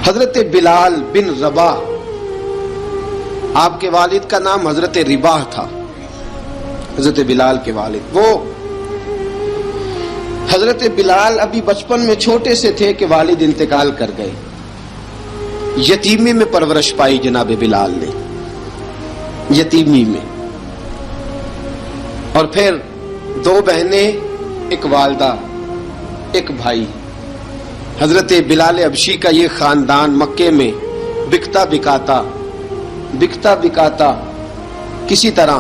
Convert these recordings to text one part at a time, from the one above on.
حضرت بلال بن رباح، آپ کے والد کا نام حضرت رباح تھا، حضرت بلال کے والد۔ وہ حضرت بلال ابھی بچپن میں چھوٹے سے تھے کہ والد انتقال کر گئے، یتیمی میں پرورش پائی جناب بلال نے، یتیمی میں، اور پھر دو بہنیں، ایک والدہ، ایک بھائی۔ حضرت بلال حبشی کا یہ خاندان مکے میں بکتا بکاتا کسی طرح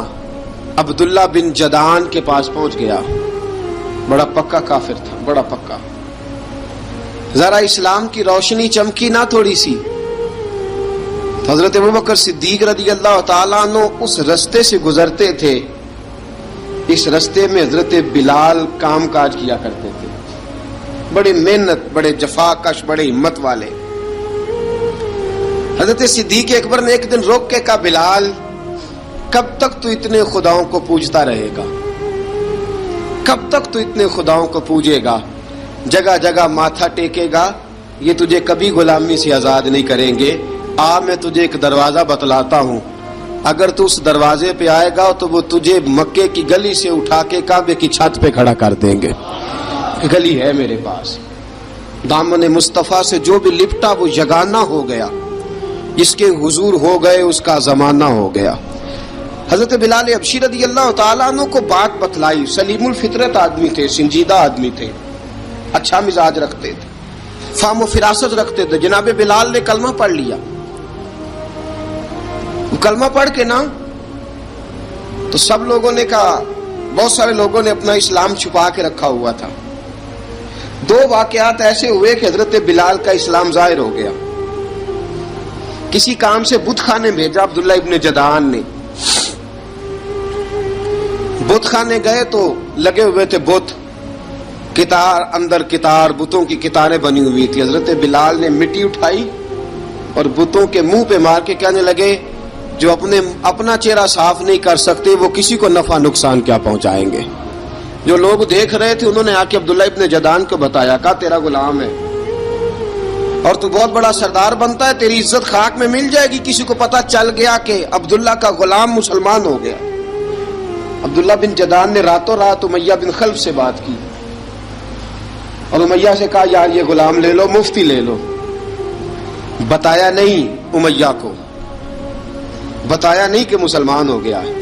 عبداللہ بن جدعان کے پاس پہنچ گیا۔ بڑا پکا کافر تھا، بڑا پکا۔ ذرا اسلام کی روشنی چمکی نہ تھوڑی سی، حضرت ابوبکر صدیق رضی اللہ تعالیٰ عنہ اس رستے سے گزرتے تھے، اس رستے میں حضرت بلال کام کاج کیا کرتے تھے، بڑے محنت، بڑے جفاکش، بڑے ہمت والے۔ حضرت صدیق اکبر نے ایک دن روک کے کہا، بلال کب تک تو اتنے خداؤں کو پوجتا رہے گا؟ کب تک تو اتنے خداؤں کو پوجے گا، جگہ جگہ ماتھا ٹیکے گا؟ یہ تجھے کبھی غلامی سے آزاد نہیں کریں گے۔ میں تجھے ایک دروازہ بتلاتا ہوں، اگر تو اس دروازے پہ آئے گا تو وہ تجھے مکے کی گلی سے اٹھا کے کعبے کی چھت پہ کھڑا کر دیں گے۔ گلی ہے میرے پاس، دامن مصطفیٰ سے جو بھی لپٹا وہ یگانہ ہو گیا، جس کے حضور ہو گئے اس کا زمانہ ہو گیا۔ حضرت بلال حبشی رضی اللہ تعالیٰ عنہ کو بات بتلائی، سلیم الفطرت آدمی تھے، سنجیدہ آدمی تھے، اچھا مزاج رکھتے تھے، فہم و فراست رکھتے تھے۔ جناب بلال نے کلمہ پڑھ لیا، کلمہ پڑھ کے نا تو سب لوگوں نے کہا، بہت سارے لوگوں نے اپنا اسلام چھپا کے رکھا ہوا تھا۔ دو واقعات ایسے ہوئے کہ حضرت بلال کا اسلام ظاہر ہو گیا۔ کسی کام سے بت خانے بھیجا عبداللہ ابن جدعان نے، بت خانے گئے تو لگے ہوئے تھے بت، کتار اندر کتار، بتوں کی کتاریں بنی ہوئی تھی۔ حضرت بلال نے مٹی اٹھائی اور بتوں کے منہ پہ مار کے کہنے لگے، جو اپنا چہرہ صاف نہیں کر سکتے وہ کسی کو نفع نقصان کیا پہنچائیں گے۔ جو لوگ دیکھ رہے تھے انہوں نے آ کے عبداللہ ابن جدعان کو بتایا، کہا تیرا غلام ہے اور تو بہت بڑا سردار بنتا ہے، تیری عزت خاک میں مل جائے گی کسی کو پتہ چل گیا کہ عبداللہ کا غلام مسلمان ہو گیا۔ عبداللہ بن جدعان نے راتوں رات امیہ بن خلف سے بات کی اور امیہ سے کہا، یار یہ غلام لے لو، مفتی لے لو۔ بتایا نہیں امیہ کو، بتایا نہیں کہ مسلمان ہو گیا ہے۔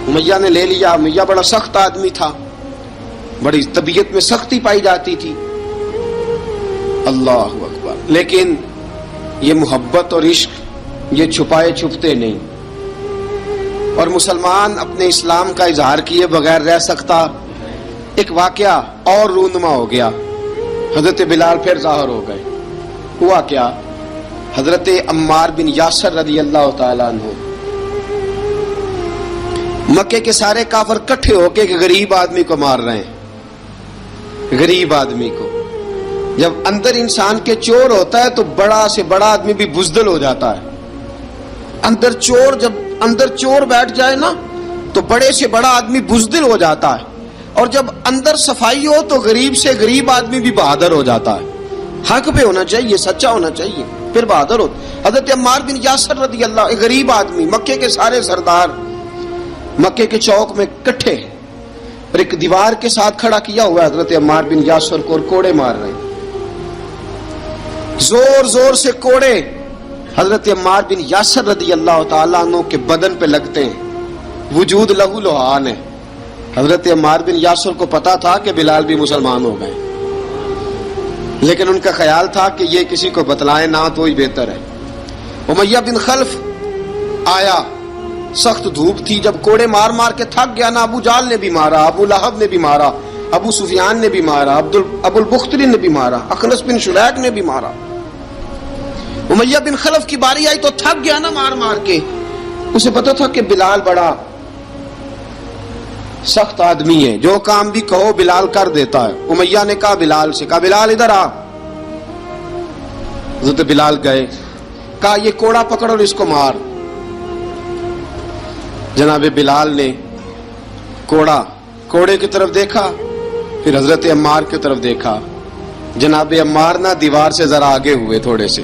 امیہ نے لے لیا۔ امیہ بڑا سخت آدمی تھا، بڑی طبیعت میں سختی پائی جاتی تھی، اللہ اکبر، لیکن یہ محبت اور عشق یہ چھپائے چھپتے نہیں، اور مسلمان اپنے اسلام کا اظہار کیے بغیر رہ سکتا۔ ایک واقعہ اور رونما ہو گیا، حضرت بلال پھر ظاہر ہو گئے۔ ہوا کیا؟ حضرت عمار بن یاسر رضی اللہ تعالیٰ عنہ، مکے کے سارے کافر کٹھے ہو کے ایک غریب آدمی کو مار رہے ہیں، غریب آدمی کو۔ جب اندر انسان کے چور ہوتا ہے تو بڑا سے بڑا آدمی بھی بزدل ہو جاتا ہے۔ جب اندر چور بیٹھ جائے نا تو بڑے سے بڑا آدمی بزدل ہو جاتا ہے، اور جب اندر صفائی ہو تو غریب سے غریب آدمی بھی بہادر ہو جاتا ہے۔ حق پہ ہونا چاہیے، سچا ہونا چاہیے، پھر بہادر ہوتا۔ حضرت عمار بن یاسر رضی اللہ، ایک غریب آدمی، مکے کے سارے سردار مکے کے چوک میں کٹھے اور ایک دیوار کے ساتھ کھڑا کیا ہوا ہے حضرت عمار بن یاسر کو، اور کوڑے مار رہے ہیں، زور زور سے کوڑے حضرت عمار بن یاسر رضی اللہ تعالیٰ عنہ کے بدن پہ لگتے ہیں، وجود لہو لہان ہے۔ حضرت عمار بن یاسر کو پتا تھا کہ بلال بھی مسلمان ہو گئے، لیکن ان کا خیال تھا کہ یہ کسی کو بتلائیں نہ تو ہی بہتر ہے۔ امیہ بن خلف آیا، سخت دھوپ تھی، جب کوڑے مار مار کے تھک گیا نا، ابو جال نے بھی مارا، ابو لہب نے بھی مارا، ابو سفیان نے بھی مارا، ابو البختری نے بھی مارا، اخنس بن شلیک نے بھی مارا۔ امیہ بن خلف کی باری آئی تو تھک گیا نا مار مار کے، اسے پتا تھا کہ بلال بڑا سخت آدمی ہے، جو کام بھی کہو بلال کر دیتا ہے۔ امیہ نے کہا بلال سے، کہا بلال ادھر آ۔ حضرت بلال گئے، کہا یہ کوڑا پکڑ اور اس کو مار۔ جناب بلال نے کوڑے کی طرف دیکھا، پھر حضرت عمار کی طرف دیکھا۔ جناب عمار نہ دیوار سے ذرا آگے ہوئے تھوڑے سے،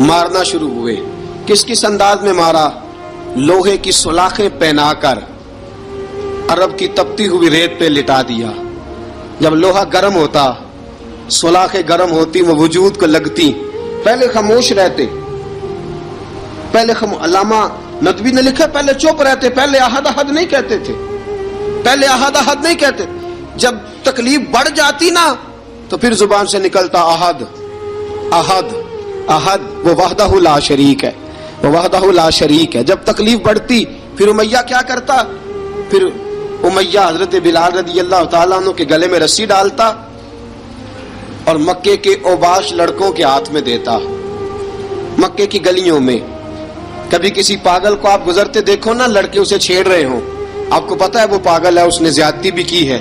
مارنا شروع ہوئے. کس کس انداز میں مارا؟ لوہے کی سلاخیں پہنا کر عرب کی تپتی ہوئی ریت پہ لٹا دیا. جب لوہا گرم ہوتا، سلاخیں گرم ہوتی، وہ وجود کو لگتی، پہلے خاموش رہتے. پہلے علامہ ندوی نے لکھا پہلے چپ رہتے، پہلے احد احد نہیں کہتے تھے، پہلے احد احد نہیں کہتے. جب تکلیف بڑھ جاتی نا تو پھر زبان سے نکلتا احد احد احد. وہ وحدہ لا شریک ہے، وہ وحدہ لا شریک ہے. جب تکلیف بڑھتی پھر امیہ کیا کرتا؟ پھر امیہ حضرت بلال رضی اللہ تعالیٰ عنہ کے گلے میں رسی ڈالتا اور مکے کے اوباش لڑکوں کے ہاتھ میں دیتا. مکے کی گلیوں میں کبھی کسی پاگل کو آپ گزرتے دیکھو نا، لڑکے اسے چھیڑ رہے ہوں، آپ کو پتا ہے وہ پاگل ہے، اس نے زیادتی بھی کی ہے.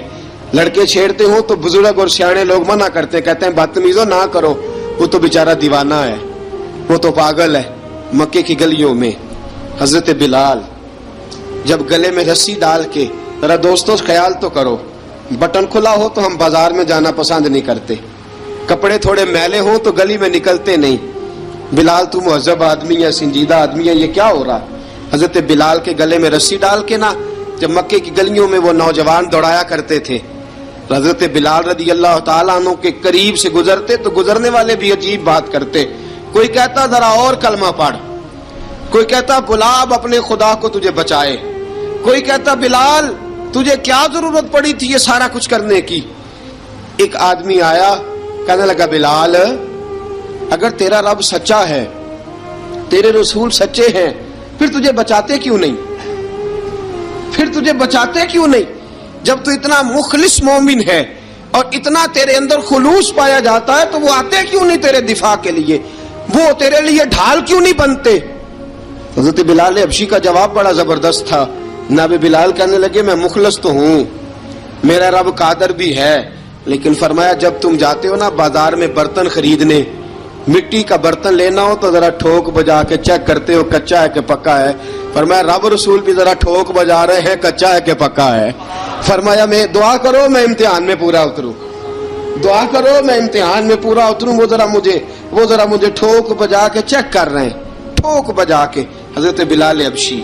لڑکے چھیڑتے ہوں تو بزرگ اور سیانے لوگ منع کرتے، کہتے ہیں بدتمیزوں نہ کرو، وہ تو بیچارہ دیوانہ ہے، وہ تو پاگل ہے. مکے کی گلیوں میں حضرت بلال جب گلے میں رسی ڈال کے، ذرا دوستوں خیال تو کرو، بٹن کھلا ہو تو ہم بازار میں جانا پسند نہیں کرتے، کپڑے تھوڑے میلے ہوں تو گلی میں نکلتے نہیں. بلال تو مہذب آدمی ہے، سنجیدہ آدمی ہے، یہ کیا ہو رہا؟ حضرت بلال کے گلے میں رسی ڈال کے نا جب مکے کی گلیوں میں وہ نوجوان دوڑایا کرتے تھے، حضرت بلال رضی اللہ تعالیٰ عنہ کے قریب سے گزرتے تو گزرنے والے بھی عجیب بات کرتے. کوئی کہتا ذرا اور کلمہ پڑھ، کوئی کہتا بلا اب اپنے خدا کو تجھے بچائے، کوئی کہتا بلال تجھے کیا ضرورت پڑی تھی یہ سارا کچھ کرنے کی. ایک آدمی آیا کہنے لگا بلال اگر تیرا رب سچا ہے، تیرے رسول سچے ہیں، پھر تجھے بچاتے کیوں نہیں؟ پھر تجھے بچاتے کیوں نہیں؟ جب تو اتنا مخلص مومن ہے اور اتنا تیرے اندر خلوص پایا جاتا ہے تو وہ آتے کیوں نہیں تیرے دفاع کے لیے؟ وہ تیرے لیے ڈھال کیوں نہیں بنتے؟ حضرت بلال حبشی کا جواب بڑا زبردست تھا. جناب بلال کہنے لگے میں مخلص تو ہوں، میرا رب قادر بھی ہے، لیکن فرمایا جب تم جاتے ہو نا بازار میں برتن خریدنے، مٹی کا برتن لینا ہو تو ذرا ٹھوک بجا کے چیک کرتے ہو کچا ہے کہ پکا ہے. فرمایا رب رسول بھی ذرا ٹھوک بجا رہے ہیں کچا ہے کہ پکا ہے. فرمایا میں دعا کرو میں امتحان میں پورا اتروں، دعا کرو میں امتحان میں پورا اتروں. وہ ذرا مجھے ٹھوک بجا کے چیک کر رہے ہیں، ٹھوک بجا کے. حضرت بلال حبشی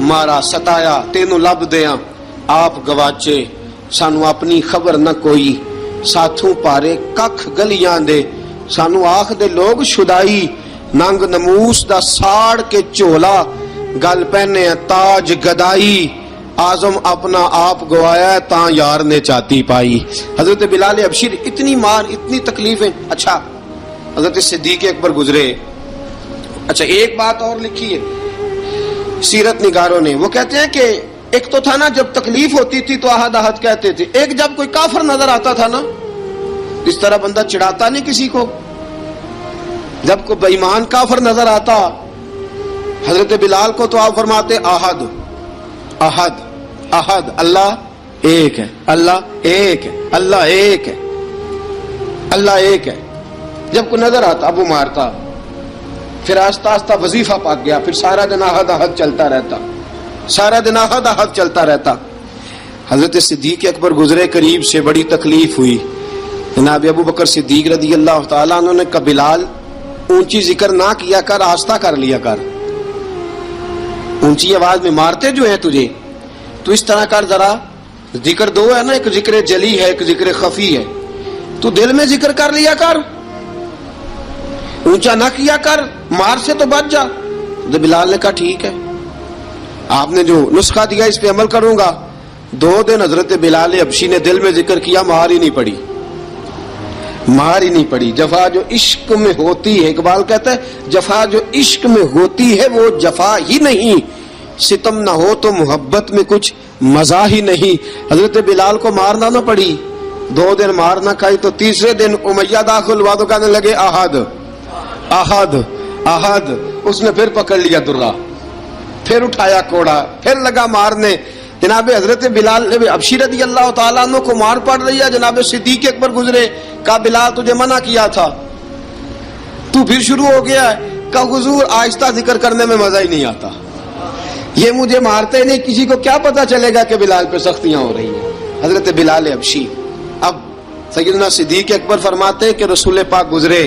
مارا ستایا تینوں لب دیاں آپ گواچے، سانو اپنی خبر نہ کوئی، ساتھوں پارے ککھ گلیاں دے، سانو آخ دے لوگ شدائی، ننگ نموس دا ساڑ کے چولا، گل پہنے تاج گدائی، آزم اپنا آپ گوایا تاں یار نے چاتی پائی. حضرت بلال حبشی اتنی مار اتنی تکلیفیں. اچھا حضرت صدیق اکبر گزرے. اچھا ایک بات اور لکھی ہے سیرت نگاروں نے، وہ کہتے ہیں کہ ایک تو تھا نا جب تکلیف ہوتی تھی تو احد احد کہتے تھے، ایک جب کوئی کافر نظر آتا تھا نا، اس طرح بندہ چڑھاتا نہیں کسی کو، جب کوئی بے ایمان کافر نظر آتا حضرت بلال کو تو آپ فرماتے احد احد احد، اللہ ایک ہے، اللہ ایک ہے، اللہ ایک ہے، اللہ ایک ہے. جب کوئی نظر آتا اب وہ مارتا، پھر آہستہ آہستہ وظیفہ پاک گیا، پھر سارا دن احد احد چلتا رہتا، سارا دن احد احد چلتا رہتا. حضرت صدیق اکبر گزرے قریب سے، بڑی تکلیف ہوئی. جناب ابو بکر صدیق رضی اللہ تعالیٰ عنہ نے کہا بلال اونچی ذکر نہ کیا کر، آہستہ کر لیا کر، اونچی آواز میں مارتے جو ہے تجھے تو اس طرح کر، ذرا ذکر دو ہے نا، ایک ذکر جلی ہے ایک ذکر خفی ہے، تو دل میں ذکر کر لیا کر، اونچا نہ کیا کر، مار سے تو بچ جا. تو بلال نے کہا ٹھیک ہے، آپ نے جو نسخہ دیا اس پہ عمل کروں گا. 2 دن حضرت بلال حبشی نے دل میں ذکر کیا، مار ہی نہیں پڑی، مار ہی نہیں پڑی. جفا جو عشق میں ہوتی ہے، اقبال کہتا ہے جفا جو عشق میں ہوتی ہے وہ جفا ہی نہیں، ستم نہ ہو تو محبت میں کچھ مزہ ہی نہیں. حضرت بلال کو مارنا نہ پڑی، 2 دن مار نہ کھائی تو تیسرے دن امیہ داخل ہوا تو کہنے لگے احد احد احد. اس نے پھر پکڑ لیا درہ، پھر اٹھایا کوڑا، پھر لگا مارنے. جناب حضرت بلال حبشی رضی اللہ تعالیٰ عنہ کو مار پڑ رہی ہے. جناب صدیق اکبر گزرے، کہا بلال تجھے منع کیا تھا، تو پھر شروع ہو گیا ہے. کہا حضور آہستہ ذکر کرنے میں مزہ ہی نہیں آتا، یہ مجھے مارتے نہیں، کسی کو کیا پتا چلے گا کہ بلال پہ سختیاں ہو رہی ہیں. حضرت بلال حبشی. اب سیدنا صدیق اکبر فرماتے کہ رسول پاک گزرے،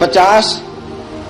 50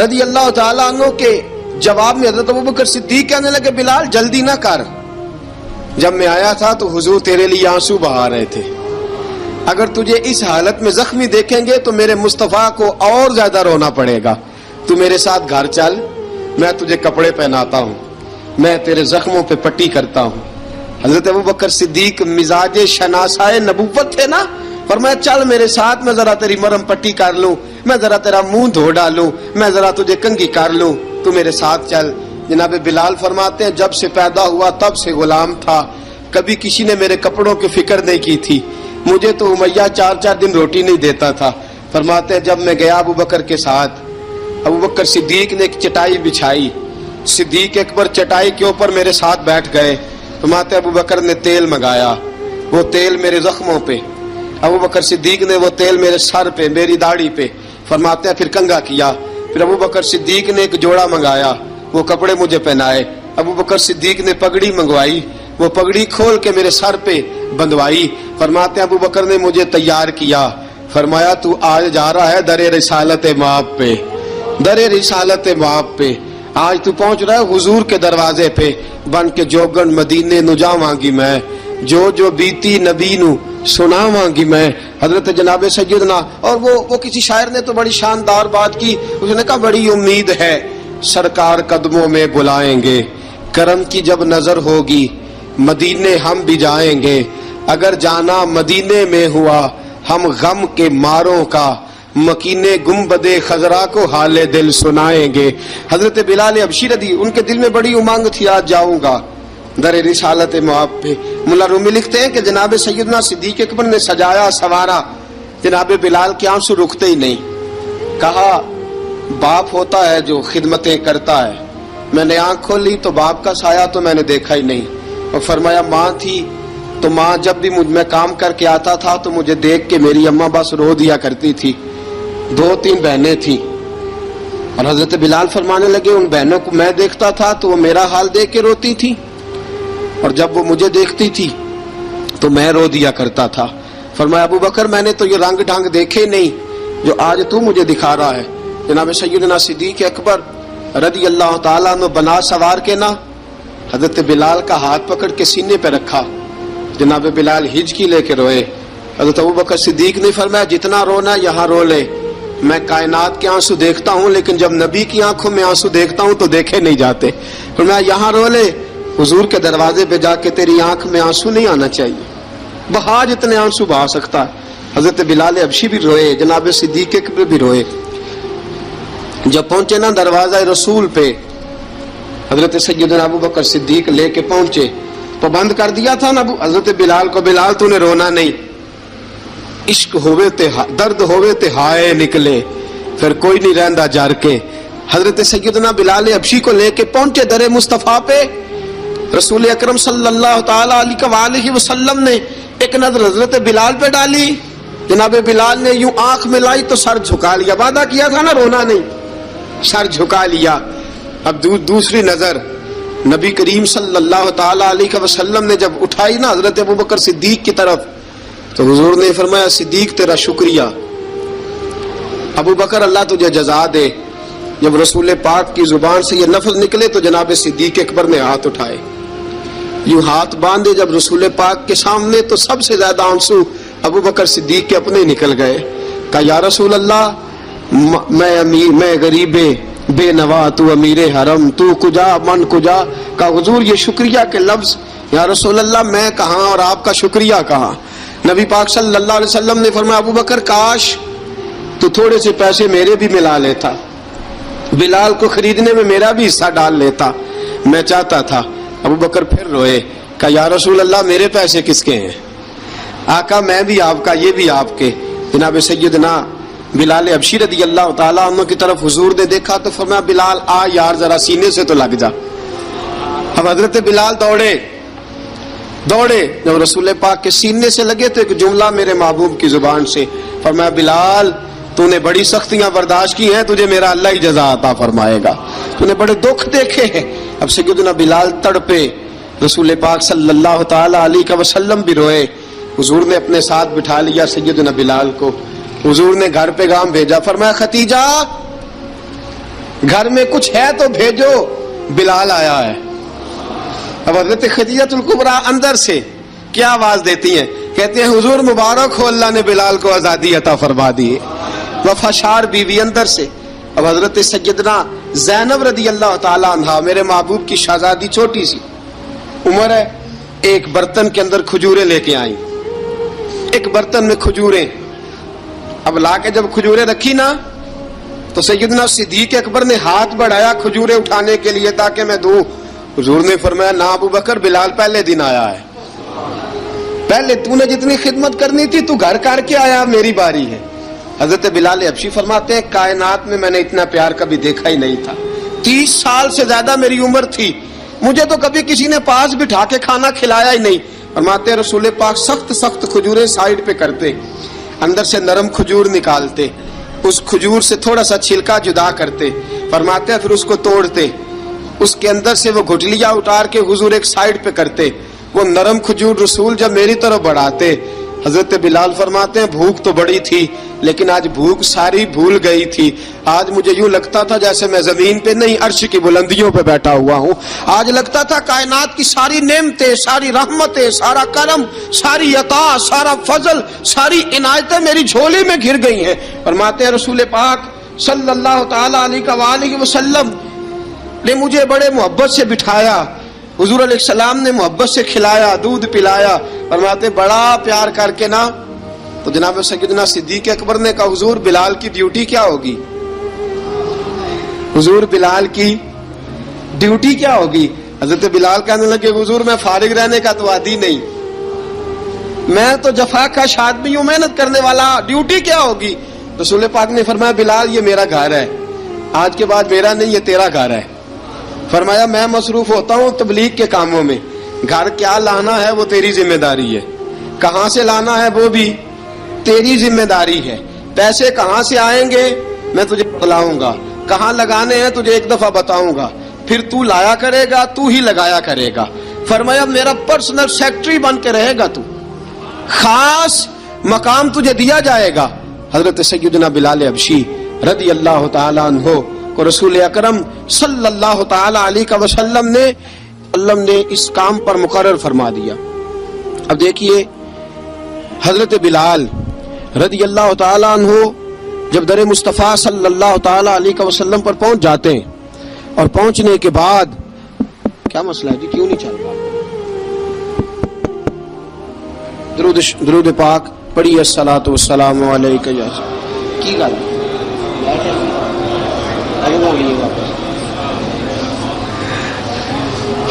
رضی اللہ تعالیٰ عنہ کے جواب میں حضرت ابوبکر صدیق کہنے لگے بلال جلدی نہ کر، جب میں آیا تھا تو حضور تیرے لیے آنسو بہا رہے تھے، اگر تجھے اس حالت میں زخمی دیکھیں گے تو میرے مصطفیٰ کو اور زیادہ رونا پڑے گا، تو میرے ساتھ گھر چل، میں تجھے کپڑے پہناتا ہوں، میں تیرے زخموں پہ پٹی کرتا ہوں۔ حضرت ابوبکر صدیق مزاج شناسائے نبوت تھے نا، فرمایا چل میرے ساتھ، میں ذرا تیری مرہم پٹی کر لوں، میں ذرا تیرا منہ دھو ڈالوں، میں ذرا تجھے کنگھی کر لوں، تو میرے ساتھ چل۔ جناب بلال فرماتے ہیں جب سے پیدا ہوا تب سے غلام تھا، کبھی کسی نے میرے کپڑوں کی فکر نہیں کی تھی، مجھے تو امیہ 4 دن روٹی نہیں دیتا تھا۔ فرماتے ہیں جب میں گیا ابوبکر کے ساتھ، ابوبکر صدیق نے ایک چٹائی بچھائی، صدیق اکبر چٹائی کے اوپر میرے ساتھ بیٹھ گئے۔ فرماتے ہیں ابوبکر نے تیل منگایا، وہ تیل میرے زخموں پہ، ابوبکر صدیق نے وہ تیل میرے سر پہ، میری داڑھی پہ، فرماتے ہیں پھر کنگھا کیا، پھر ابوبکر صدیق نے ایک جوڑا منگایا، وہ کپڑے مجھے پہنائے، ابوبکر صدیق نے پگڑی منگوائی، وہ پگڑی کھول کے میرے سر پہ بندھوائی۔ فرماتے ہیں ابوبکر نے مجھے تیار کیا، فرمایا تو آج جا رہا ہے در رسالت مآب پہ، در رسالت مآب پہ، آج تو پہنچ رہا ہے حضور کے دروازے پہ، بن کے جوگن مدینے نو جاواں گی میں، جو بیتی نبی نو سناواں گی میں۔ حضرت جناب سیدنا، اور وہ کسی شاعر نے تو بڑی شاندار بات کی، اس نے کہا بڑی امید ہے سرکار قدموں میں بلائیں گے، کرم کی جب نظر ہوگی مدینے ہم بھی جائیں گے، اگر جانا مدینے میں ہوا ہم غم کے ماروں کا، مکینے گنبد خضرا کو حال دل سنائیں گے۔ حضرت بلال حبشی رضی، ان کے دل میں بڑی امنگ تھی آج جاؤں گا در رسالت مآب پہ۔ ملا رومی لکھتے ہیں کہ جناب سیدنا صدیق اکبر نے سجایا سوارا، جناب بلال کے آنسو رکتے ہی نہیں، کہا باپ ہوتا ہے جو خدمتیں کرتا ہے، میں نے آنکھ کھولی تو باپ کا سایہ تو میں نے دیکھا ہی نہیں، اور فرمایا ماں تھی تو ماں جب بھی میں کام کر کے آتا تھا تو مجھے دیکھ کے میری اماں بس رو دیا کرتی تھی، 2-3 بہنیں تھیں، اور حضرت بلال فرمانے لگے ان بہنوں کو میں دیکھتا تھا تو وہ میرا حال دیکھ کے روتی تھی، اور جب وہ مجھے دیکھتی تھی تو میں رو دیا کرتا تھا۔ فرمایا ابوبکر میں نے تو یہ رنگ ڈھنگ دیکھے نہیں جو آج تو مجھے دکھا رہا ہے۔ جناب سیدنا صدیق اکبر رضی اللہ تعالیٰ عنہ بنا سوار کے نا حضرت بلال کا ہاتھ پکڑ کے سینے پہ رکھا، جناب بلال ہجکی لے کے روئے۔ حضرت ابوبکر صدیق نے فرمایا جتنا رونا یہاں رو لے، میں کائنات کے آنسو دیکھتا ہوں لیکن جب نبی کی آنکھوں میں آنسو دیکھتا ہوں تو دیکھے نہیں جاتے، فرمایا یہاں رو لے، حضور کے دروازے پہ جا کے تیری آنکھ میں آنسو نہیں آنا چاہیے، بہا جتنے آنسو بہا سکتا ہے۔ حضرت بلال حبشی بھی روئے، جناب صدیق اکبر بھی روئے۔ جب پہنچے نا دروازہ رسول پہ، حضرت سیدنا ابوبکر صدیق لے کے پہنچے، پابند کر دیا تھا نا حضرت بلال کو، بلال تو نے رونا نہیں، عشق ہوئے تے درد ہوئے تے ہائے نکلے، پھر کوئی نہیں رہندا جار کے۔ حضرت سیدنا بلال حبشی کو لے کے پہنچے در مصطفیٰ پہ، رسول اکرم صلی اللہ تعالی علیہ وسلم نے ایک نظر حضرت بلال پہ ڈالی، جناب بلال نے یوں آنکھ ملائی تو سر جھکا لیا، وعدہ کیا تھا نا رونا نہیں، سر جھکا لیا۔ اب دوسری نظر نبی کریم صلی اللہ تعالی علیہ وسلم نے جب اٹھائی نا حضرت ابوبکر صدیق کی طرف، تو حضور نے فرمایا صدیق تیرا شکریہ، ابوبکر اللہ تجھے جزا دے۔ جب رسول پاک کی زبان سے یہ لفظ نکلے تو جناب صدیق اکبر نے ہاتھ اٹھائے، یوں ہاتھ باندھے جب رسول پاک کے سامنے، تو سب سے زیادہ آنسو ابوبکر صدیق کے اپنے نکل گئے۔ کہا یا رسول اللہ میں غریب بے نوا، تو امیر حرم، تو کجا من کجا۔ کہا حضور یہ شکریہ کے لفظ، یا رسول اللہ میں کہاں اور آپ کا شکریہ کہاں۔ نبی پاک صلی اللہ علیہ وسلم نے فرمایا ابوبکر کاش تو تھوڑے سے پیسے میرے بھی ملا لیتا، بلال کو خریدنے میں میرا بھی حصہ ڈال لیتا، میں چاہتا تھا۔ ابوبکر پھر روئے، کہا یا رسول اللہ میرے پیسے کس کے ہیں؟ آقا میں بھی آپ کا، یہ بھی آپ کے۔ جناب سیدنا بلال حبشی رضی اللہ تعالیٰ عنہ کی طرف حضور نے دیکھا تو فرمایا بلال آ یار ذرا سینے سے تو لگ جا۔ اب حضرت بلال دوڑے، جب رسول پاک کے سینے سے لگے تو ایک جملہ میرے محبوب کی زبان سے، فرمایا بلال تو نے بڑی سختیاں برداشت کی ہیں، تجھے میرا اللہ ہی جزا عطا فرمائے گا، تو نے بڑے دکھ دیکھے ہیں۔ اب سیدنا بلال تڑپے، رسول پاک صلی اللہ تعالی علیہ وسلم بھی روئے۔ حضور نے اپنے ساتھ بٹھا لیا سیدنا بلال کو، حضور نے گھر پیغام بھیجا، فرمایا ختیجہ گھر میں کچھ ہے تو بھیجو، بلال آیا ہے۔ اب حضرت خدیجہ الکبریٰ اندر سے کیا آواز دیتی ہیں؟ کہتے ہیں حضور مبارک ہو، اللہ نے بلال کو آزادی عطا فرما دی۔ وفاشار بیوی اندر سے۔ اب حضرت سیدنا زینب رضی اللہ تعالی عنہا، میرے محبوب کی شہزادی، چھوٹی سی عمر ہے، ایک برتن کے اندر کھجوریں لے کے آئیں، ایک برتن میں کھجوریں۔ اب لا کے جب کھجوریں رکھی نا تو سیدنا صدیق اکبر نے ہاتھ بڑھایا کھجوریں اٹھانے کے لیے تاکہ میں دوں۔ حضور نے فرمایا نہ ابو بکر، بلال پہلے دن آیا ہے، پہلے تو نے جتنی خدمت کرنی تھی تو گھر کر کے آیا، میری باری ہے۔ حضرت بلال حبشی فرماتے ہیں کائنات میں نے اتنا پیار کبھی دیکھا ہی نہیں تھا۔ 30 سال سے زیادہ میری عمر تھی، مجھے تو کبھی کسی نے پاس بٹھا کے کھانا کھلایا ہی نہیں۔ فرماتے ہیں رسول پاک سخت سخت کھجوریں سائیڈ پہ کرتے، اندر سے نرم کھجور نکالتے، اس کھجور سے تھوڑا سا چھلکا جدا کرتے، فرماتے ہیں پھر اس کو توڑتے، اس کے اندر سے وہ گھٹلیاں اتار کے حضور ایک سائیڈ پہ کرتے، وہ نرم کھجور رسول جب میری طرف بڑھاتے، حضرت بلال فرماتے ہیں بھوک تو بڑی تھی لیکن آج بھوک ساری بھول گئی تھی۔ آج مجھے یوں لگتا تھا جیسے میں زمین پہ نہیں عرش کی بلندیوں پہ بیٹھا ہوا ہوں۔ آج لگتا تھا کائنات کی ساری نعمتیں، ساری رحمتیں، سارا کرم، ساری عطا، سارا فضل، ساری عنایتیں میری جھولی میں گر گئی ہیں۔ فرماتے ہیں رسول پاک صلی اللہ تعالی علیہ وآلہ وسلم نے مجھے بڑے محبت سے بٹھایا، حضور علیہ السلام نے محبت سے کھلایا، دودھ پلایا۔ فرماتے بڑا پیار کر کے نا تو جناب سیدنا صدیق اکبر نے کہا حضور بلال کی ڈیوٹی کیا ہوگی؟ حضور بلال کی ڈیوٹی کیا ہوگی؟ حضرت بلال کہنے لگے حضور میں فارغ رہنے کا تو عادی نہیں، میں تو جفا کا آدمی ہوں، محنت کرنے والا، ڈیوٹی کیا ہوگی؟ رسول پاک نے فرمایا بلال یہ میرا گھر ہے، آج کے بعد میرا نہیں یہ تیرا گھر ہے۔ فرمایا میں مصروف ہوتا ہوں تبلیغ کے کاموں میں، گھر کیا لانا ہے وہ تیری ذمہ داری ہے، کہاں سے لانا ہے وہ بھی تیری ذمہ داری ہے، پیسے کہاں سے آئیں گے میں تجھے بتلاؤں گا، کہاں لگانے ہیں تجھے ایک دفعہ بتاؤں گا، پھر تو لایا کرے گا، تو ہی لگایا کرے گا۔ فرمایا میرا پرسنل سیکٹری بن کے رہے گا، تو خاص مقام تجھے دیا جائے گا۔ حضرت سیدنا بلال حبشی رضی اللہ تعالی عنہ کو رسول اکرم صلی اللہ تعالی علیہ وسلم نے اس کام پر مقرر فرما دیا۔ اب دیکھیے حضرت بلال رضی اللہ تعالی عنہ جب در مصطفیٰ صلی اللہ تعالی علیہ وسلم پر پہنچ جاتے ہیں اور پہنچنے کے بعد کیا مسئلہ ہے جی، کیوں نہیں چل رہا؟ درود پاک پڑھیے الصلاۃ والسلام علیک یا کی گل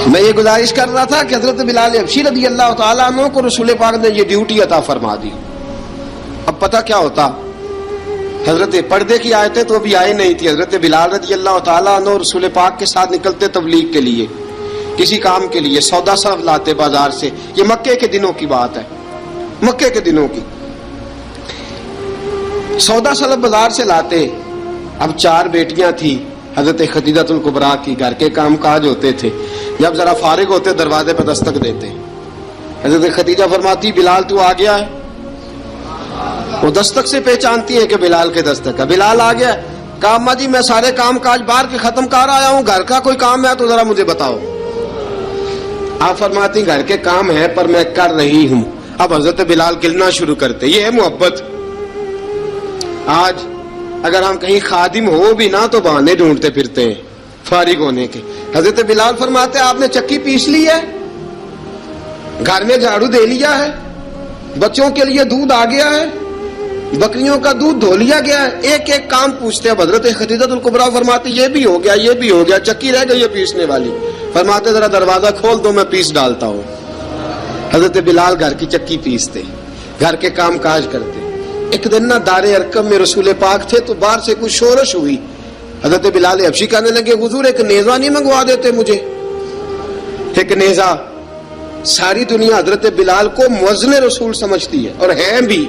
میں یہ گزارش کر رہا تھا کہ حضرت بلال حبشی رضی اللہ تعالیٰ عنہ کو رسول پاک نے یہ ڈیوٹی عطا فرما دی۔ اب پتہ کیا ہوتا، حضرت پردے کی آیتیں تو ابھی آئی نہیں تھی، حضرت بلال رضی اللہ تعالیٰ عنہ رسول پاک کے ساتھ نکلتے تبلیغ کے لیے، کسی کام کے لیے، سودا صرف لاتے بازار سے، یہ مکے کے دنوں کی بات ہے، مکے کے دنوں کی سودا صرف بازار سے لاتے۔ اب 4 بیٹیاں تھی حضرت خدیجہ الکبریٰ کی، گھر کے کام کاج ہوتے تھے، جب ذرا فارغ ہوتے دروازے پہ دستک دیتے، حضرت خدیجہ فرماتی بلال تو آ گیا ہے، وہ دستک سے پہچانتی ہے کہ بلال کے دستک ہے، بلال آ گیا ہے۔ کہا اماں جی میں سارے کام کاج باہر کے ختم کر آیا ہوں، گھر کا کوئی کام ہے تو ذرا مجھے بتاؤ۔ آپ فرماتی گھر کے کام ہے پر میں کر رہی ہوں۔ اب حضرت بلال گلنا شروع کرتے، یہ ہے محبت۔ آج اگر ہم کہیں خادم ہو بھی نہ تو بہانے ڈھونڈتے پھرتے ہیں فارغ ہونے کے۔ حضرت بلال فرماتے آپ نے چکی پیس لی ہے، گھر میں جھاڑو دے لیا ہے، بچوں کے لیے دودھ آ گیا ہے، بکریوں کا دودھ دھو لیا گیا ہے، ایک ایک کام پوچھتے ہیں۔ حضرت خدیجہ الکبریٰ فرماتی یہ بھی ہو گیا، یہ بھی ہو گیا، چکی رہ گئی ہے پیسنے والی۔ فرماتے ذرا دروازہ کھول دو میں پیس ڈالتا ہوں۔ حضرت بلال گھر کی چکی پیستے، گھر کے کام کاج کرتے۔ ایک دن نہ دار ارقم میں رسول پاک تھے تو باہر سے کچھ شورش ہوئی، حضرت بلال حبشی کہنے لگے حضور ایک نیزہ نہیں منگوا دیتے مجھے؟ ایک نیزہ۔ ساری دنیا حضرت بلال کو مؤذن رسول سمجھتی ہے اور ہیں بھی،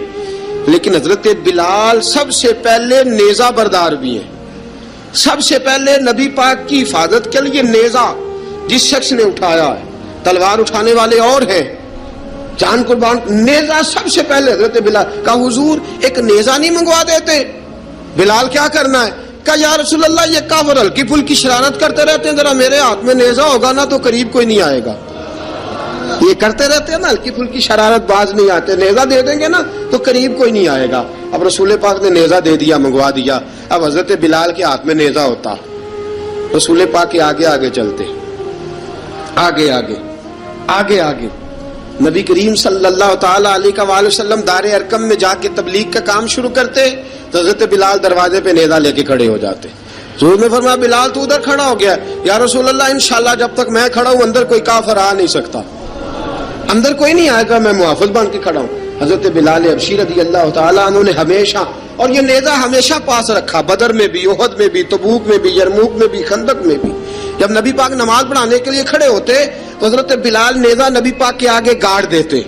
لیکن حضرت بلال سب سے پہلے نیزہ بردار بھی ہیں۔ سب سے پہلے نبی پاک کی حفاظت کے لیے نیزہ جس شخص نے اٹھایا ہے، تلوار اٹھانے والے اور ہیں، جان قربان، نیزہ سب سے پہلے حضرت بلال۔ کہا حضور ایک نیزہ نہیں منگوا دیتے؟ بلال کیا کرنا ہے؟ کہا یا رسول اللہ یہ کافر ہلکی پھلکی شرارت کرتے رہتے ہیں، ذرا میرے ہاتھ میں نیزہ ہوگا نا تو قریب کوئی نہیں آئے گا. یہ کرتے رہتے ہیں نا ہلکی پھلکی شرارت، باز نہیں آتے، نیزہ دے دیں گے نا تو قریب کوئی نہیں آئے گا. اب رسول پاک نے نیزہ دے دیا، منگوا دیا. اب حضرت بلال کے ہاتھ میں نیزہ ہوتا، رسول پاک کے آگے آگے چلتے، آگے آگے آگے آگے. نبی کریم صلی اللہ تعالی علیہ وآلہ وسلم دار ارقم میں جا کے تبلیغ کا کام شروع کرتے تو حضرت بلال دروازے پہ نیزہ لے کے کھڑے ہو جاتے. حضور نے فرمایا بلال تو ادھر کھڑا ہو گیا. یا رسول اللہ انشاءاللہ جب تک میں کھڑا ہوں اندر کوئی کافر آ نہیں سکتا، اندر کوئی نہیں آئے گا، میں محافظ بن کے کھڑا ہوں. حضرت بلال حبشی رضی اللہ تعالیٰ عنہ نے ہمیشہ، اور یہ نیزہ ہمیشہ پاس رکھا، بدر میں بھی، احد میں بھی، تبوک میں بھی، یرموک میں بھی، خندق میں بھی. جب نبی پاک نماز پڑھانے کے لیے کھڑے ہوتے تو حضرت بلال نیزہ نبی پاک کے آگے گاڑ دیتے.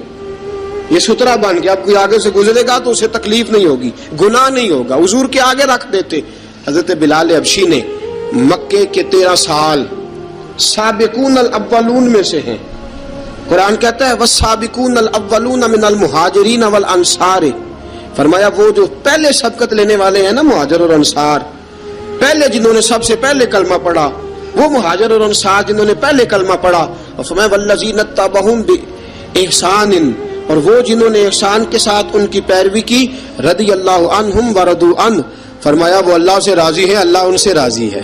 یہ سترا بن گیا، اب کوئی آگے سے گزرے گا تو اسے تکلیف نہیں ہوگی، گناہ نہیں ہوگا، حضور کے آگے رکھ دیتے. حضرت بلال حبشی نے مکے کے 13 سال سابقون الاولون میں سے ہیں. قرآن کہتا ہے والسابقون الاولون من المہاجرین والانصار. فرمایا وہ جو پہلے سبقت لینے والے ہیں نا مہاجر اور انصار، پہلے جنہوں نے سب سے پہلے کلمہ پڑھا، وہ مہاجر اور انصار جنہوں نے پہلے کلمہ پڑھا. اور فرمایا والذین اتبعوہم باحسان، اور وہ جنہوں نے احسان کے ساتھ ان کی پیروی کی، رضی اللہ عنہم ورضوا عنہ. فرمایا وہ اللہ سے راضی ہیں، اللہ ان سے راضی ہے،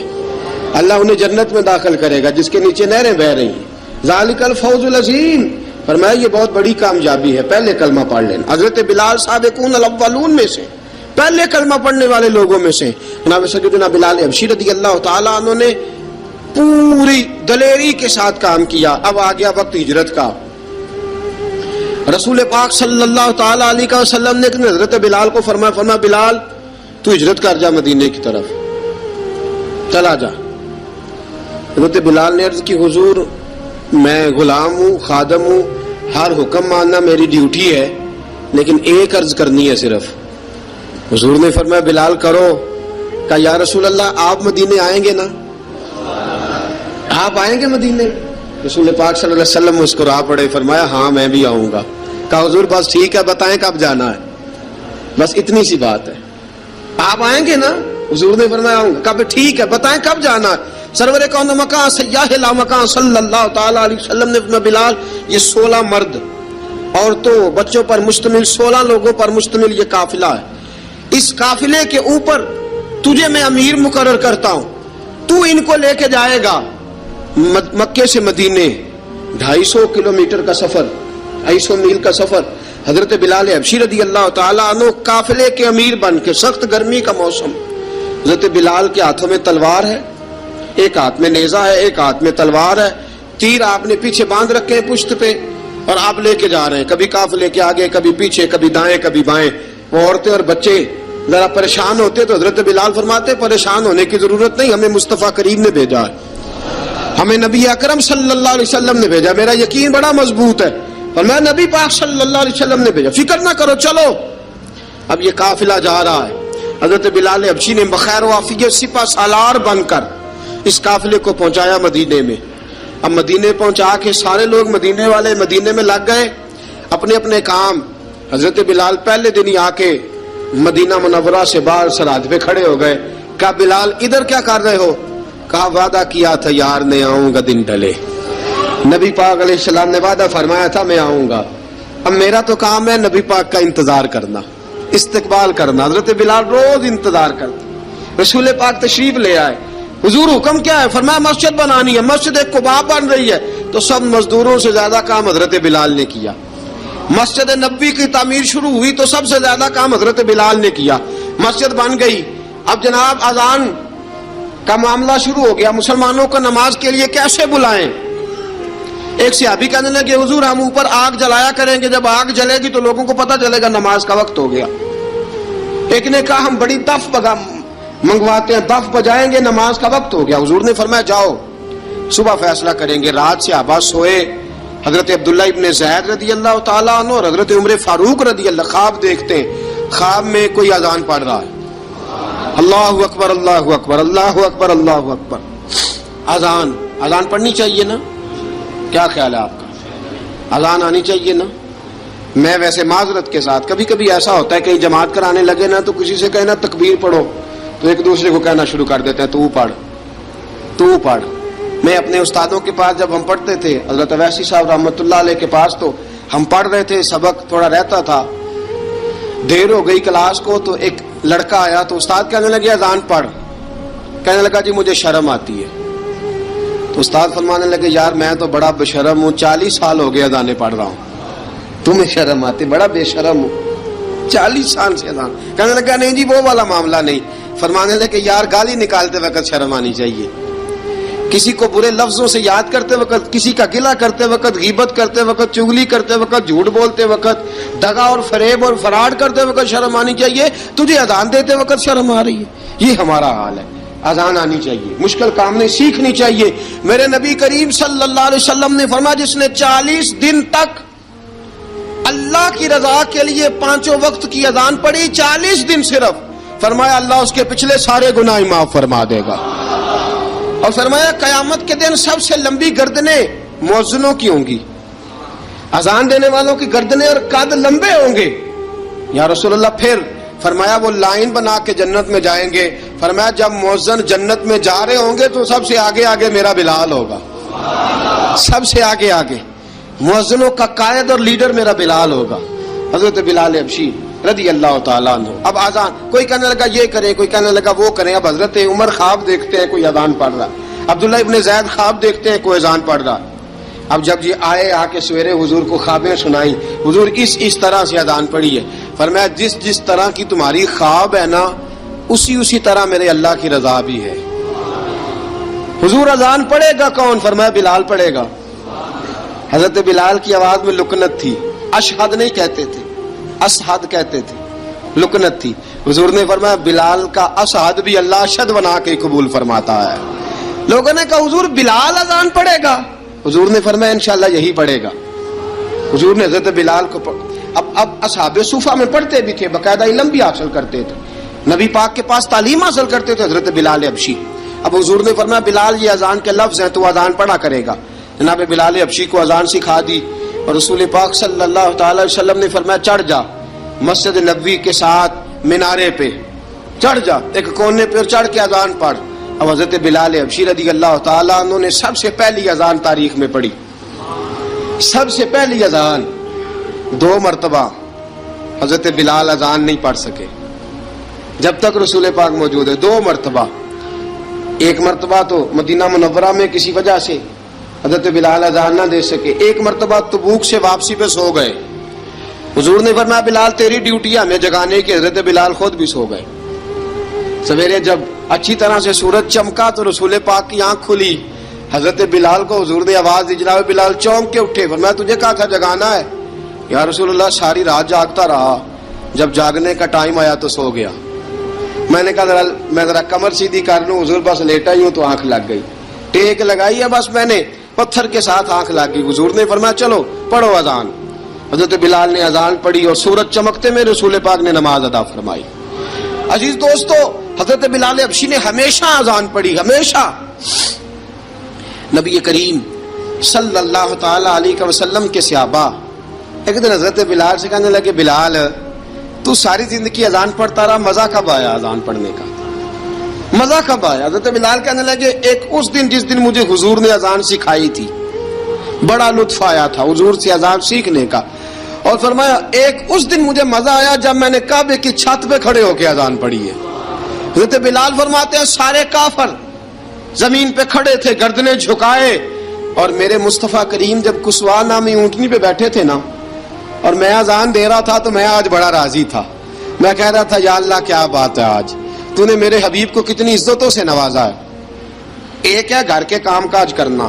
اللہ انہیں جنت میں داخل کرے گا جس کے نیچے نہریں بہ رہی ہیں. ذالک الفوز العظیم. فرمایا یہ بہت بڑی کامیابی ہے، پہلے کلمہ پڑھ لینا. حضرت بلال سابقون الاولون میں سے، پہلے کلمہ پڑھنے والے لوگوں میں سے. جناب سیدنا بلال حبشی رضی اللہ تعالیٰ عنہ نے پوری دلیری کے ساتھ کام کیا. اب آ گیا وقت ہجرت کا. رسول پاک صلی اللہ تعالیٰ علیہ وسلم نے حضرت بلال کو فرمایا بلال تو ہجرت کر جا مدینے کی طرف، چلا جا. حضرت بلال نے عرض کی حضور میں غلام ہوں، خادم ہوں، ہر حکم ماننا میری ڈیوٹی ہے، لیکن ایک عرض کرنی ہے صرف. حضور نے فرمایا بلال کرو. کہا یا رسول اللہ آپ مدینے آئیں گے نا، آپ آئیں گے مدینے؟ رسول پاک صلی اللہ علیہ وسلم مسکرا پڑے، فرمایا ہاں میں بھی آؤں گا. کہا حضور بس ٹھیک ہے، بتائیں کب جانا ہے، بس اتنی سی بات ہے. آپ آئیں گے نا؟ حضور نے فرمایا آؤں گا. کہا ٹھیک ہے، بتائیں کب جانا ہے. سرور کون مکان سیاح لا مکان صلی اللہ تعالی علیہ وسلم نے فرمایا بلال یہ 16 مرد عورتوں بچوں پر مشتمل، 16 لوگوں پر مشتمل یہ قافلہ ہے. اس قافلے کے اوپر تجھے میں امیر مقرر کرتا ہوں، تو ان کو لے کے جائے گا مکے سے مدینے. 250 کلومیٹر کا سفر، 250 میل کا سفر. حضرت بلال حبشی رضی اللہ تعالیٰ عنہ قافلے کے امیر بن کے، سخت گرمی کا موسم. حضرت بلال کے ہاتھوں میں تلوار ہے، ایک ہاتھ میں نیزہ ہے، ایک ہاتھ میں تلوار ہے. تیر آپ نے پیچھے باندھ رکھے ہیں پشت پہ، اور آپ لے کے جا رہے ہیں، کبھی قافلے کے آگے، کبھی پیچھے، کبھی دائیں کبھی بائیں. وہ عورتیں اور بچے ذرا پریشان ہوتے تو حضرت بلال فرماتے پریشان ہونے کی ضرورت نہیں، ہمیں مصطفیٰ کریم نے بھیجا ہے، ہمیں نبی اکرم صلی اللہ علیہ وسلم نے بھیجا. میرا یقین بڑا مضبوط ہے، اور میں نبی پاک صلی اللہ علیہ وسلم نے بھیجا، فکر نہ کرو چلو. اب یہ قافلہ جا رہا ہے. حضرت بلال حبشی نے بخیر و عافیت سپہ سالار بن کر اس قافلے کو پہنچایا مدینے میں. اب مدینے پہنچا کے سارے لوگ مدینے والے مدینے میں لگ گئے اپنے اپنے کام. حضرت بلال پہلے دن ہی آ کے مدینہ منورہ سے باہر سرحد پہ کھڑے ہو گئے. کہا بلال ادھر کیا کر رہے ہو؟ کہا وعدہ کیا تھا یار نے آؤں گا دن ڈلے. نبی پاک علیہ السلام نے وعدہ فرمایا تھا میں آؤں گا. اب میرا تو کام ہے نبی پاک کا انتظار کرنا، استقبال کرنا. حضرت بلال روز انتظار کرتے. رسول پاک تشریف لے آئے. حضور حکم کیا ہے؟ فرمایا مسجد بنانی ہے. مسجد قباء بن رہی ہے. تو سب مزدوروں سے زیادہ کام حضرت بلال نے کیا. مسجد نبوی کی تعمیر شروع ہوئی تو سب سے زیادہ کام حضرت بلال نے کیا. مسجد بن گئی. اب جناب اذان کا معاملہ شروع ہو گیا، مسلمانوں کو نماز کے لیے کیسے بلائیں؟ ایک صحابی کہنے لگے حضور ہم اوپر آگ جلایا کریں گے، جب آگ جلے گی تو لوگوں کو پتہ چلے گا نماز کا وقت ہو گیا. ایک نے کہا ہم بڑی دف منگواتے ہیں، دف بجائیں گے، نماز کا وقت ہو گیا. حضور نے فرمایا جاؤ صبح فیصلہ کریں گے. رات سے صحابہ سوئے. حضرت عبداللہ ابن زید رضی اللہ تعالیٰ عنہ اور حضرت عمر فاروق رضی اللہ خواب دیکھتے ہیں. خواب میں کوئی اذان پڑھ رہا ہے، اللہ اکبر اللہ اکبر اللہ اکبر اللہ اکبر. اذان پڑھنی چاہیے نا؟ کیا خیال ہے آپ کا؟ اذان آنی چاہیے نا؟ میں ویسے معذرت کے ساتھ کبھی کبھی ایسا ہوتا ہے کہ جماعت کرانے لگے نا تو کسی سے کہنا تکبیر پڑھو تو ایک دوسرے کو کہنا شروع کر دیتے ہیں تو پڑھ تو پڑھ. میں اپنے استادوں کے پاس جب ہم پڑھتے تھے حضرت اویسی صاحب رحمۃ اللہ علیہ کے پاس، تو ہم پڑھ رہے تھے، سبق تھوڑا رہتا تھا، دیر ہو گئی کلاس کو، تو ایک لڑکا آیا تو استاد کہنے لگے اذان پڑھ. کہنے لگا جی مجھے شرم آتی ہے. تو استاد فرمانے لگے یار میں تو بڑا بے شرم ہوں، 40 سال ہو گئے اذانیں پڑھ رہا ہوں، تمہیں شرم آتی؟ بڑا بے شرم ہوں، 40 سال سے اذان. کہنے لگا نہیں جی وہ والا معاملہ نہیں. فرمانے لگے یار گالی نکالتے وقت شرم آنی چاہیے، کسی کو برے لفظوں سے یاد کرتے وقت، کسی کا گلہ کرتے وقت، غیبت کرتے وقت، چغلی کرتے وقت، جھوٹ بولتے وقت، دغا اور فریب اور فراڈ کرتے وقت شرم آنی چاہیے. تجھے اذان دیتے وقت شرم آ رہی ہے. یہ ہمارا حال ہے. اذان آنی چاہیے، مشکل کام نہیں، سیکھنی چاہیے. میرے نبی کریم صلی اللہ علیہ وسلم نے فرمایا جس نے 40 دن تک اللہ کی رضا کے لیے 5 وقت کی اذان پڑھی، 40 دن صرف، فرمایا اللہ اس کے پچھلے سارے گناہ معاف فرما دے گا. اور فرمایا قیامت کے دن سب سے لمبی گردنیں مؤذنوں کی ہوں گی، اذان دینے والوں کی گردنیں اور قد لمبے ہوں گے. یا رسول اللہ پھر؟ فرمایا وہ لائن بنا کے جنت میں جائیں گے. فرمایا جب مؤذن جنت میں جا رہے ہوں گے تو سب سے آگے آگے میرا بلال ہوگا، سب سے آگے آگے مؤذنوں کا قائد اور لیڈر میرا بلال ہوگا، حضرت بلال حبشی رضی اللہ تعالیٰ عنہ. اب اذان کوئی کہنے لگا یہ کریں، کوئی کہنے لگا وہ کریں. اب حضرت عمر خواب دیکھتے ہیں کوئی اذان پڑھ رہا، عبداللہ ابن زید خواب دیکھتے ہیں کوئی اذان پڑھ رہا. اب جب یہ آئے آ کے سویرے حضور کو خوابیں سنائی، حضور اس طرح سے اذان پڑھی ہے. فرمایا جس طرح کی تمہاری خواب ہے نا اسی طرح میرے اللہ کی رضا بھی ہے. حضور اذان پڑھے گا کون؟ فرمایا بلال پڑھے گا. حضرت بلال کی آواز میں لکنت تھی، اشہد نہیں کہتے تھے، اشہد کہتے تھے، لکنت تھی. حضور نے فرمایا بلال کا اشہد بھی اللہ اشہد بنا کے قبول فرماتا ہے. لوگوں نے کہا حضور بلال اذان پڑھے گا؟ حضور نے فرمایا انشاءاللہ یہی پڑھے گا. حضور نے حضرت بلال کو اب اصحاب صوفہ میں پڑھتے بھی تھے، باقاعدہ علم بھی حاصل کرتے تھے، نبی پاک کے پاس تعلیم حاصل کرتے تھے، حضرت بلال حبشی. اب حضور نے فرمایا بلال یہ اذان کے لفظ ہیں تو اذان پڑھا کرے گا. جناب بلال حبشی کو اذان سکھا دی اور رسول پاک صلی اللہ تعالی وسلم نے فرمایا چڑھ جا مسجد نبوی کے ساتھ مینارے پہ، چڑھ جا ایک کونے پہ چڑھ کے اذان پڑھ. اب حضرت بلال حبشی رضی اللہ تعالیٰ عنہ نے سب سے پہلی اذان تاریخ میں پڑھی، سب سے پہلی اذان. 2 مرتبہ حضرت بلال اذان نہیں پڑھ سکے جب تک رسول پاک موجود ہے. 2 مرتبہ، ایک مرتبہ تو مدینہ منورہ میں کسی وجہ سے حضرت بلال اذان نہ دے سکے، ایک مرتبہ تبوک سے واپسی پہ سو گئے. حضور نے فرمایا بلال تیری ڈیوٹی ہے ہمیں جگانے کی. حضرت بلال خود بھی سو گئے. سویرے جب اچھی طرح سے سورج چمکا تو رسول پاک کی آنکھ کھلی. حضرت بلال کو حضور نے آواز دی، جناب بلال چونک کے اٹھے. فرمایا تجھے کہا تھا جگانا ہے. یا رسول اللہ ساری رات جاگتا رہا، جب جاگنے کا ٹائم آیا تو سو گیا. میں نے کہا میں ذرا کمر سیدھی کر لوں. حضور بس لیٹا ہی ہوں تو آنکھ لگ گئی، ٹیک لگائی ہے بس میں نے، پتھر کے ساتھ آنکھ لگ گئی. حضور نے فرمایا چلو پڑھو اذان. حضرت بلال نے اذان پڑھی اور سورج چمکتے میں رسول پاک نے نماز ادا فرمائی. عزیز دوستو حضرت بلال حبشی نے ہمیشہ اذان پڑھی، ہمیشہ. نبی کریم صلی اللہ تعالی علیہ وسلم کے صحابہ ایک دن حضرت بلال سے کہنے لگے بلال تو ساری زندگی اذان پڑھتا رہا، مزہ کب آیا اذان پڑھنے کا؟ مزہ کب آیا؟ حضرت بلال کہنے لگے ایک اس دن جس دن مجھے حضور نے اذان سکھائی تھی، بڑا لطف آیا تھا حضور سے اذان سیکھنے کا. اور فرمایا ایک اس دن مجھے مزہ آیا جب میں نے کعبے کی چھت پہ کھڑے ہو کے اذان پڑھی ہے. حضرت بلال فرماتے ہیں سارے کافر زمین پہ کھڑے تھے گردنیں جھکائے، اور میرے مصطفیٰ کریم جب کسوا نامی اونٹنی پہ بیٹھے تھے نا اور میں اذان دے رہا تھا تو میں آج بڑا راضی تھا. میں کہہ رہا تھا یا اللہ کیا بات ہے، آج تو نے میرے حبیب کو کتنی عزتوں سے نوازا ہے. ایک ہے گھر کے کام کاج کرنا،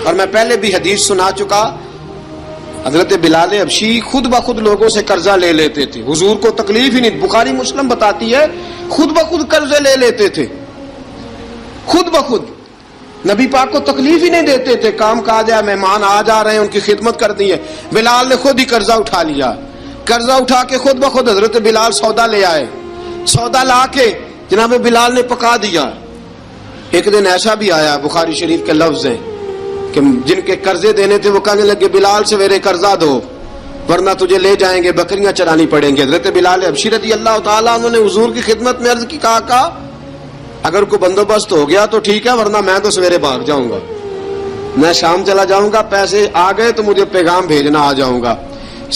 اور میں پہلے بھی حدیث سنا چکا، حضرت بلال حبشی خود بخود لوگوں سے قرضہ لے لیتے تھے، حضور کو تکلیف ہی نہیں. بخاری مسلم بتاتی ہے خود بخود قرضے لے لیتے تھے، خود بخود نبی پاک کو تکلیف ہی نہیں دیتے تھے. کام کاج ہے، مہمان آ جا رہے ہیں، ان کی خدمت کرنی ہے. بلال نے خود ہی قرضہ اٹھا لیا، قرضہ اٹھا کے خود بخود حضرت بلال سودا لے آئے، سودا لا کے جناب بلال نے پکا دیا. ایک دن ایسا بھی آیا بخاری شریف کے لفظ ہیں کہ جن کے قرضے دینے تھے وہ کہنے لگے بلال سویرے قرضہ دو. ورنہ تجھے لے جائیں گے, بکریاں چرانی پڑیں گے. حضرت بلال حبشی رضی اللہ تعالیٰ عنہ نے حضور کی خدمت میں عرض کی, کہا اگر کوئی بندوبست ہو گیا تو ٹھیک ہے, ورنہ میں تو سویرے بھاگ جاؤں گا, میں شام چلا جاؤں گا, پیسے آ گئے تو مجھے پیغام بھیجنا, آ جاؤں گا.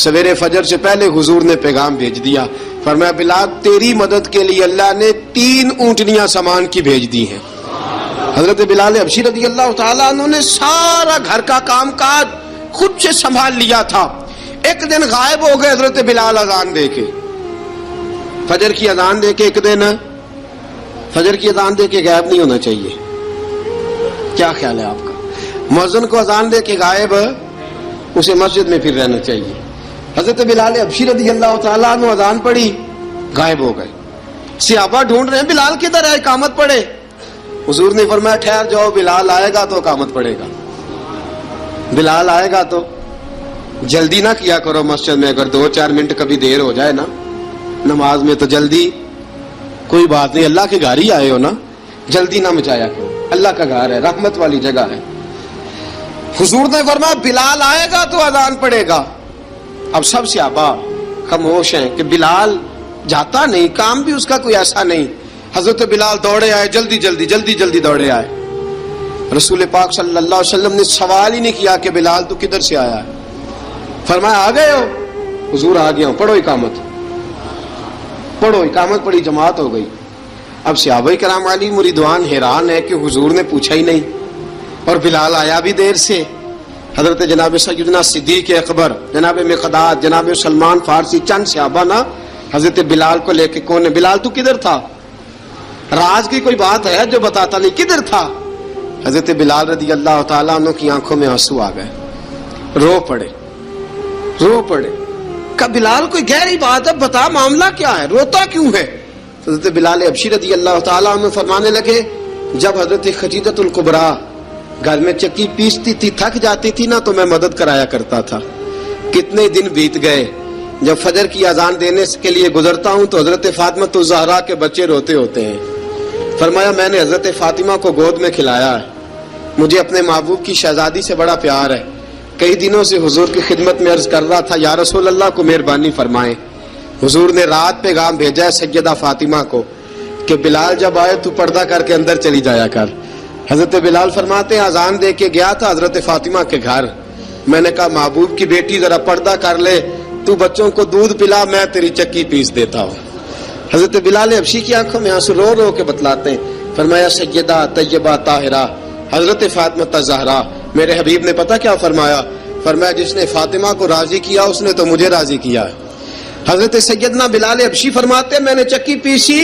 سویرے فجر سے پہلے حضور نے پیغام بھیج دیا. فرمایا بلال تیری مدد کے لیے اللہ نے 3 اونٹنیاں سامان کی بھیج دی ہیں. حضرت بلال حبشی رضی اللہ تعالیٰ عنہ نے سارا گھر کا کام کاج خود سے سنبھال لیا تھا. ایک دن غائب ہو گئے حضرت بلال اذان دے کے, فجر کی اذان دے کے. ایک دن فجر کی اذان دے کے غائب نہیں ہونا چاہیے, کیا خیال ہے آپ کا؟ مؤذن کو اذان دے کے غائب, اسے مسجد میں پھر رہنا چاہیے. حضرت بلال حبشی رضی اللہ تعالیٰ عنہ اذان پڑھی, غائب ہو گئے. صحابہ ڈھونڈ رہے ہیں بلال کدھر ہے, اقامت پڑھے. حضور نے فرمایا ٹھہر جاؤ, بلال آئے گا تو اقامت پڑھے گا, بلال آئے گا تو. جلدی نہ کیا کرو مسجد میں, اگر 2-4 منٹ کبھی دیر ہو جائے نا نماز میں تو جلدی کوئی بات نہیں, اللہ کے گھر ہی آئے ہو نا, جلدی نہ مچایا کرو, اللہ کا گھر ہے, رحمت والی جگہ ہے. حضور نے فرمایا بلال آئے گا تو اذان پڑے گا. اب سب صحابہ خاموش ہیں کہ بلال جاتا نہیں, کام بھی اس کا کوئی ایسا نہیں. حضرت بلال دوڑے آئے, جلدی دوڑے آئے. رسول پاک صلی اللہ علیہ وسلم نے سوال ہی نہیں کیا کہ بلال تو کدھر سے آیا ہے, فرمایا آ گئے ہو؟ حضور آ گیا ہوں, پڑھو اقامت. پڑھی, جماعت ہو گئی. اب صحابہ کرام علی مریدوان حیران ہے کہ حضور نے پوچھا ہی نہیں اور بلال آیا بھی دیر سے. حضرت جناب سیدنا صدیق اکبر, جناب مقداد, جناب سلمان فارسی, چند صحابہ نا حضرت بلال کو لے کے, کون ہے بلال تو کدھر تھا؟ راز کی کوئی بات ہے جو بتاتا نہیں, کدھر تھا؟ حضرت بلال رضی اللہ تعالیٰ عنہ کی آنکھوں میں آنسو آ گئے, رو پڑے. کہ بلال کوئی گہری بات ہے, بتا معاملہ کیا ہے, روتا کیوں ہے؟ حضرت بلال حبشی رضی اللہ تعالیٰ عنہ فرمانے لگے, جب حضرت خدیجہ الکبریٰ گھر میں چکی پیستی تھی, تھک جاتی تھی نا, تو میں مدد کرایا کرتا تھا. کتنے دن بیت گئے, جب فجر کی اذان دینے کے لیے گزرتا ہوں تو حضرت فاطمہ الزہرا کے بچے روتے ہوتے ہیں. فرمایا میں نے حضرت فاطمہ کو گود میں کھلایا ہے, مجھے اپنے محبوب کی شہزادی سے بڑا پیار ہے. کئی دنوں سے حضور کی خدمت میں عرض کر رہا تھا, یا رسول اللہ کو مہربانی فرمائیں. حضور نے رات پیغام بھیجا ہے سیدہ فاطمہ کو کہ بلال جب آئے تو پردہ کر کے اندر چلی جایا کر. حضرت بلال فرماتے ہیں اذان دے کے گیا تھا حضرت فاطمہ کے گھر, میں نے کہا محبوب کی بیٹی ذرا پردہ کر لے, تو بچوں کو دودھ پلا, میں تیری چکی پیس دیتا ہوں. حضرت بلال حبشی کی آنکھوں میں آنسو رو رو کے بتلاتے ہیں. فرمایا سیدہ طیبہ طاہرہ حضرت فاطمہ الزہرا, میرے حبیب نے پتہ کیا فرمایا؟ فرمایا جس نے فاطمہ کو راضی کیا اس نے تو مجھے راضی کیا ہے. حضرت سیدنا بلال حبشی فرماتے ہیں میں نے چکی پیسی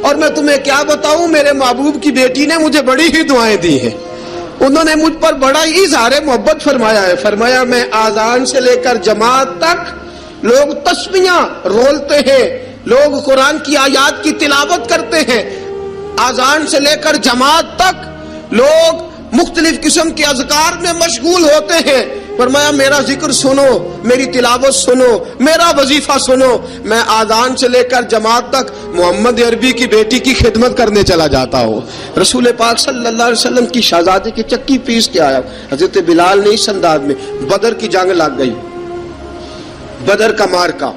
اور میں تمہیں کیا بتاؤں, میرے محبوب کی بیٹی نے مجھے بڑی ہی دعائیں دی ہیں, انہوں نے مجھ پر بڑا ہی اظہار محبت فرمایا ہے. فرمایا میں آذان سے لے کر جماعت تک لوگ تسبیحاں رولتے ہیں, لوگ قرآن کی آیات کی تلاوت کرتے ہیں, آذان سے لے کر جماعت تک لوگ مختلف قسم کے اذکار میں مشغول ہوتے ہیں. فرمایا میرا ذکر سنو, میری تلاوت سنو, میرا وظیفہ سنو, میں آذان سے لے کر جماعت تک محمد عربی کی بیٹی کی خدمت کرنے چلا جاتا ہوں. رسول پاک صلی اللہ علیہ وسلم کی شہزادی کی چکی پیس کے آیا. حضرت بلال نے اس انداز میں, بدر کی جنگ لگ گئی, بدر کا مارکا,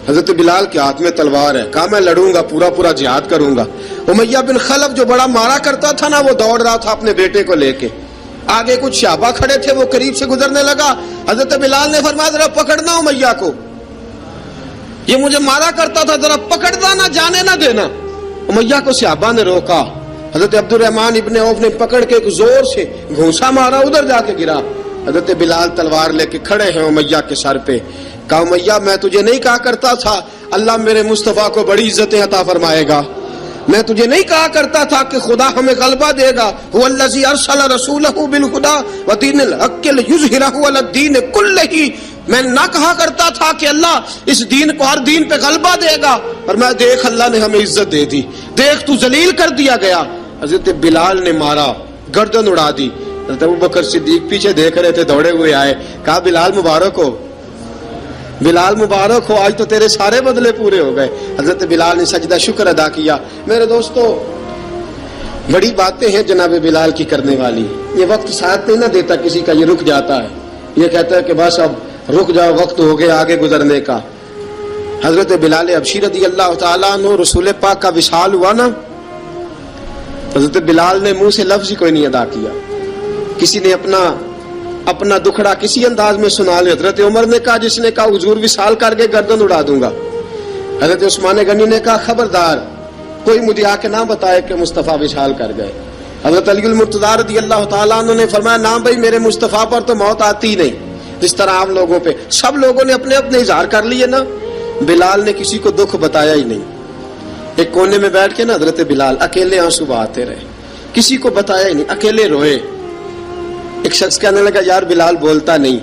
حضرت بلال کے ہاتھ میں تلوار ہے, کہا میں لڑوں گا, پورا جہاد کروں گا. امیہ بن خلف جو بڑا مارا کرتا تھا نا, وہ دوڑ رہا تھا اپنے بیٹے کو لے کے, آگے کچھ صحابہ کھڑے تھے, وہ قریب سے گزرنے لگا. حضرت بلال نے فرمایا ذرا پکڑنا امیہ کو, یہ مجھے مارا کرتا تھا, ذرا پکڑنا, نہ جانے نہ دینا. امیہ کو صحابہ نے روکا. حضرت عبد الرحمن ابن عوف نے پکڑ کے ایک زور سے گھونسا مارا, ادھر جا کے گرا. حضرت بلال تلوار لے کے کھڑے ہیں امیہ کے سر پہ. کہا امیہ میں تجھے نہیں کہا کرتا تھا اللہ میرے مصطفیٰ کو بڑی عزتیں عطا فرمائے گا, میں تجھے نہیں کہا کرتا تھا کہ خدا ہمیں غلبہ دے گا, هو الذی ارسل رسولہ بالہدی ودین الحق لیظہرہ علی الدین کلہ, میں نہ کہا کرتا تھا کہ اللہ اس دین کو ہر دین پہ غلبہ دے گا, اور میں دیکھ اللہ نے ہمیں عزت دے دی, دیکھ تو ذلیل کر دیا گیا. حضرت بلال نے مارا, گردن اڑا دی. حضرت ابوبکر صدیق پیچھے دیکھ رہے تھے, دوڑے ہوئے آئے, کہا بلال مبارک ہو, بلال مبارک ہو, آج تو تیرے سارے بدلے پورے ہو گئے. حضرت بلال نے سجدہ شکر ادا کیا. میرے دوستو بڑی باتیں ہیں جناب بلال کی کرنے والی, یہ وقت ساتھ نہیں نہ دیتا کسی کا, یہ رک جاتا ہے, یہ کہتا ہے کہ بس اب رک جاؤ وقت ہو گیا آگے گزرنے کا. حضرت بلال حبشی رضی اللہ تعالیٰ عنہ رسول پاک کا وصال ہوا نا, حضرت بلال نے منہ سے لفظ ہی کوئی نہیں ادا کیا. کسی نے اپنا دکھڑا کسی انداز میں سنا لیا. حضرت عمر نے کہا, جس نے کہا حضور وصال کر کے گردن اڑا دوں گا. حضرت عثمان غنی نے کہا خبردار کوئی مجھے آ کے نہ بتائے کہ مصطفیٰ وصال کر گئے. حضرت علی المرتضیٰ رضی اللہ تعالیٰ عنہ نے فرمایا نہ بھائی میرے مصطفیٰ پر تو موت آتی ہی نہیں, جس طرح عام لوگوں پہ. سب لوگوں نے اپنے اپنے اظہار کر لیے نا, بلال نے کسی کو دکھ بتایا ہی نہیں. ایک کونے میں بیٹھ کے نا حضرت بلال اکیلے آنسو بہاتے رہے, کسی کو بتایا ہی نہیں, اکیلے روئے. ایک شخص کہنے لگا یار بلال بولتا نہیں.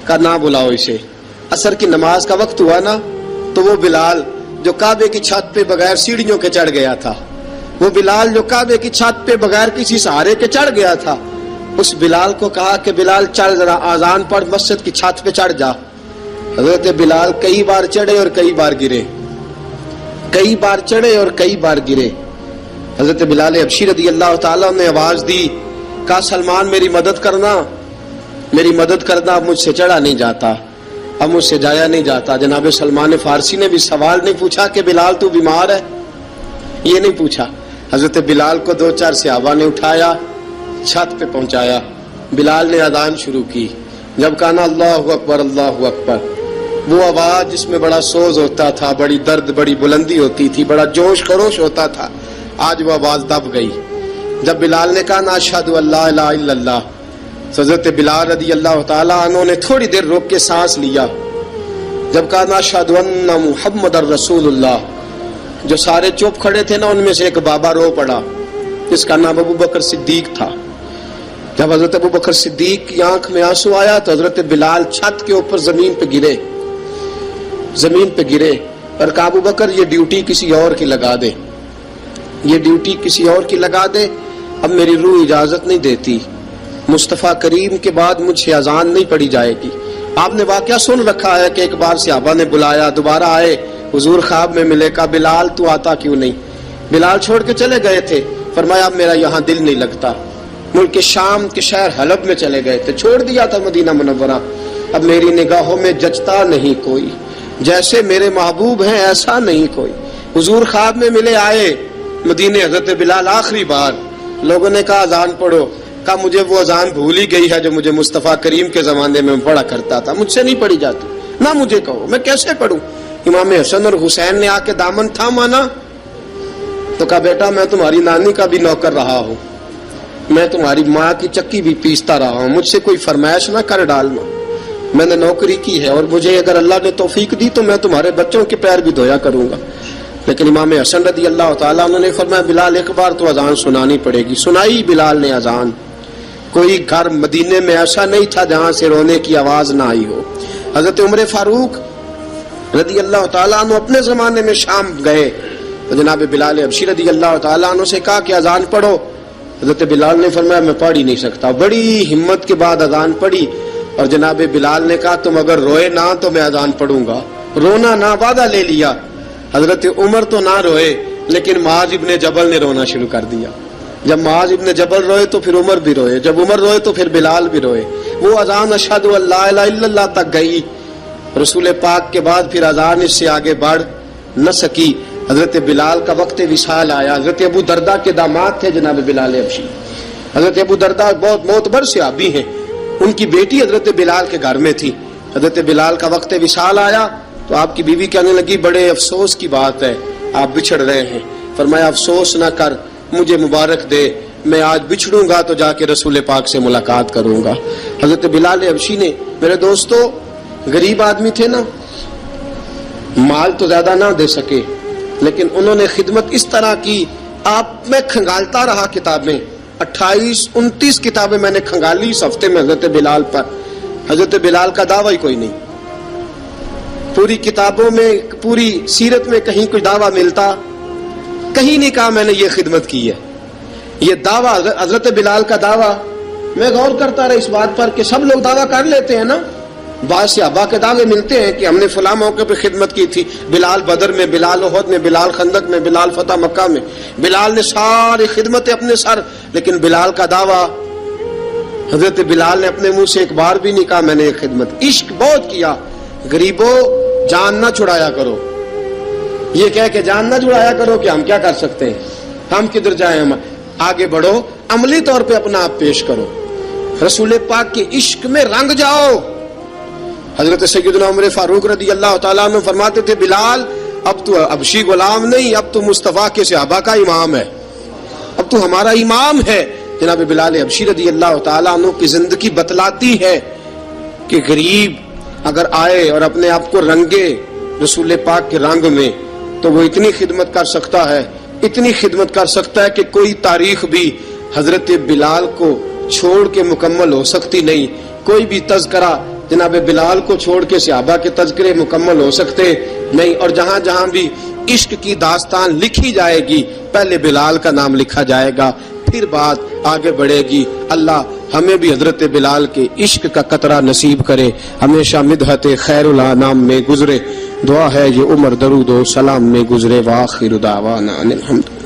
کہا نہ بلاؤ اسے. عصر کی نماز کا وقت ہوا نا تو وہ بلال جو کعبے کی چھت پہ بغیر سیڑھیوں کے چڑھ گیا تھا, وہ بلال جو کعبے کی چھت پہ بغیر کسی سہارے کے چڑھ گیا تھا, اس بلال کو کہا کہ بلال چل ذرا آذان پڑھ مسجد کی چھت پہ چڑھ جا. حضرت بلال کئی بار چڑھے اور کئی بار گرے, کئی بار چڑھے اور کئی بار گرے. حضرت بلال حبشی رضی اللہ تعالیٰ نے آواز دی, کہا سلمان میری مدد کرنا, میری مدد کرنا, اب مجھ سے چڑھا نہیں جاتا, اب مجھ سے جایا نہیں جاتا. جناب سلمان فارسی نے بھی سوال نہیں پوچھا کہ بلال تو بیمار ہے, یہ نہیں پوچھا. حضرت بلال کو 2-4 صحابہ نے اٹھایا, چھت پہ پہنچایا. بلال نے اذان شروع کی. جب کہا نا اللہ اکبر اللہ اکبر, وہ آواز جس میں بڑا سوز ہوتا تھا, بڑی درد, بڑی بلندی ہوتی تھی, بڑا جوش خروش ہوتا تھا, آج وہ آواز دب گئی. جب بلال نے کہا نا اشہد ان لا الہ الا اللہ, حضرت بلال رضی اللہ تعالیٰ عنہ نے تھوڑی دیر روک کے سانس لیا. جب کہا نا اشہد ان محمد الرسول اللہ, جو سارے چپ کھڑے تھے نا ان میں سے ایک بابا رو پڑا, جس کا نام ابو بکر صدیق تھا. جب حضرت ابو بکر صدیق کی آنکھ میں آنسو آیا تو حضرت بلال چھت کے اوپر زمین پہ گرے, زمین پہ گرے اور کہا ابو بکر یہ ڈیوٹی کسی اور کی لگا دے, یہ ڈیوٹی کسی اور کی لگا دے, اب میری روح اجازت نہیں دیتی, مصطفیٰ کریم کے بعد مجھ سے اذان نہیں پڑھی جائے گی. آپ نے واقعہ سن رکھا ہے کہ ایک بار صحابہ نے بلایا, دوبارہ آئے, حضور خواب میں ملے, کہا بلال تو آتا کیوں نہیں. بلال چھوڑ کے چلے گئے تھے, فرمایا اب میرا یہاں دل نہیں لگتا. ملک شام کے شہر حلب میں چلے گئے تھے, چھوڑ دیا تھا مدینہ منورہ, اب میری نگاہوں میں جچتا نہیں کوئی, جیسے میرے محبوب ہیں ایسا نہیں کوئی. حضور خواب میں ملے, آئے مدینے. حضرت بلال آخری بار, لوگوں نے کہا اذان پڑھو, کہا مجھے وہ اذان بھول ہی گئی ہے جو مجھے مصطفیٰ کریم کے زمانے میں پڑھا کرتا تھا, مجھ سے نہیں پڑھی جاتی, نہ مجھے کہو میں کیسے پڑھوں. امام حسن اور حسین نے آ کے دامن تھاما نا تو کہا بیٹا میں تمہاری نانی کا بھی نوکر رہا ہوں, میں تمہاری ماں کی چکی بھی پیستا رہا ہوں, مجھ سے کوئی فرمائش نہ کر ڈالنا, میں نے نوکری کی ہے, اور مجھے اگر اللہ نے توفیق دی تو میں تمہارے بچوں کے پیر بھی دھویا کروں گا. لیکن امام حسن رضی اللہ تعالیٰ عنہ نے فرمایا بلال ایک بار تو اذان سنانی پڑے گی. سنائی بلال نے اذان. کوئی گھر مدینے میں ایسا نہیں تھا جہاں سے رونے کی آواز نہ آئی ہو. حضرت عمر فاروق رضی اللہ تعالیٰ عنہ اپنے زمانے میں شام گئے تو جناب بلال حبشی رضی اللہ تعالیٰ عنہ سے کہا کہ اذان پڑھو. حضرت بلال نے فرمایا میں پڑھ ہی نہیں سکتا. بڑی ہمت کے بعد اذان پڑھی اور جناب بلال نے کہا تم اگر روئے نہ تو میں اذان پڑھوں گا. رونا نہ, وعدہ لے لیا. حضرت عمر تو نہ روئے لیکن معاذ ابن جبل نے رونا شروع کر دیا. جب معاذ ابن جبل روئے تو پھر عمر بھی روئے, جب عمر روئے تو پھر بلال بھی روئے. وہ اذان اشہد ان لا الہ الا اللہ تک گئی. رسول پاک کے بعد پھر اذان اس سے آگے بڑھ نہ سکی. حضرت بلال کا وقت وصال آیا. حضرت ابو درداء کے داماد تھے جناب بلال حبشی. حضرت ابو درداء بہت معتبر صحابی ہیں, ان کی بیٹی حضرت بلال کے گھر میں تھی. حضرت بلال کا وقت وصال آیا تو آپ کی بیوی کہنے لگی بڑے افسوس کی بات ہے, آپ بچھڑ رہے ہیں. فرمایا افسوس نہ کر, مجھے مبارک دے, میں آج بچھڑوں گا تو جا کے رسول پاک سے ملاقات کروں گا. حضرت بلال حبشی نے, میرے دوستو غریب آدمی تھے نا, مال تو زیادہ نہ دے سکے لیکن انہوں نے خدمت اس طرح کی. آپ میں کھنگالتا رہا کتابیں, 28-29 کتابیں میں نے کھنگالی اس ہفتے میں حضرت بلال پر. حضرت بلال کا دعویٰ ہی کوئی نہیں. پوری کتابوں میں, پوری سیرت میں کہیں کوئی دعویٰ ملتا, کہیں نہیں کہا میں نے یہ خدمت کی ہے. یہ دعویٰ حضرت بلال کا دعویٰ, میں غور کرتا رہا اس بات پر کہ سب لوگ دعویٰ کر لیتے ہیں نا, بعض صحابہ کے دعوے ملتے ہیں کہ ہم نے فلاں موقع پہ خدمت کی تھی, بلال بدر میں, بلال احد میں, بلال خندق میں, بلال فتح مکہ میں, بلال نے ساری خدمتیں اپنے سر. لیکن بلال کا دعویٰ حضرت بلال نے اپنے منہ سے ایک بار بھی نہیں کہا میں نے یہ خدمت، عشق بہت کیا، غریبوں جان نہ چھڑایا کرو، یہ کہہ کہ جان نہ چھڑایا کرو کہ ہم کیا کر سکتے ہیں، ہم کدھر جائیں، ہم آگے بڑھو، عملی طور پہ اپنا آپ پیش کرو، رسول پاک کے عشق میں رنگ جاؤ۔ حضرت سیدنا عمر فاروق رضی اللہ تعالیٰ عنہ فرماتے تھے بلال اب تو حبشی غلام نہیں، اب تو مصطفیٰ کے صحابہ کا امام ہے، اب تو ہمارا امام ہے۔ جناب بلال حبشی رضی اللہ تعالیٰ عنہ کی زندگی بتلاتی ہے کہ غریب اگر آئے اور اپنے آپ کو رنگے رسول پاک کے رنگ میں تو وہ اتنی خدمت کر سکتا ہے، اتنی خدمت کر سکتا ہے کہ کوئی تاریخ بھی حضرت بلال کو چھوڑ کے مکمل ہو سکتی نہیں، کوئی بھی تذکرہ جناب بلال کو چھوڑ کے صحابہ کے تذکرے مکمل ہو سکتے نہیں، اور جہاں جہاں بھی عشق کی داستان لکھی جائے گی پہلے بلال کا نام لکھا جائے گا، پھر بات آگے بڑھے گی۔ اللہ ہمیں بھی حضرت بلال کے عشق کا قطرہ نصیب کرے، ہمیشہ مدحت خیر الانام میں گزرے، دعا ہے یہ عمر درود و سلام میں گزرے، وآخر دعوانا ان الحمد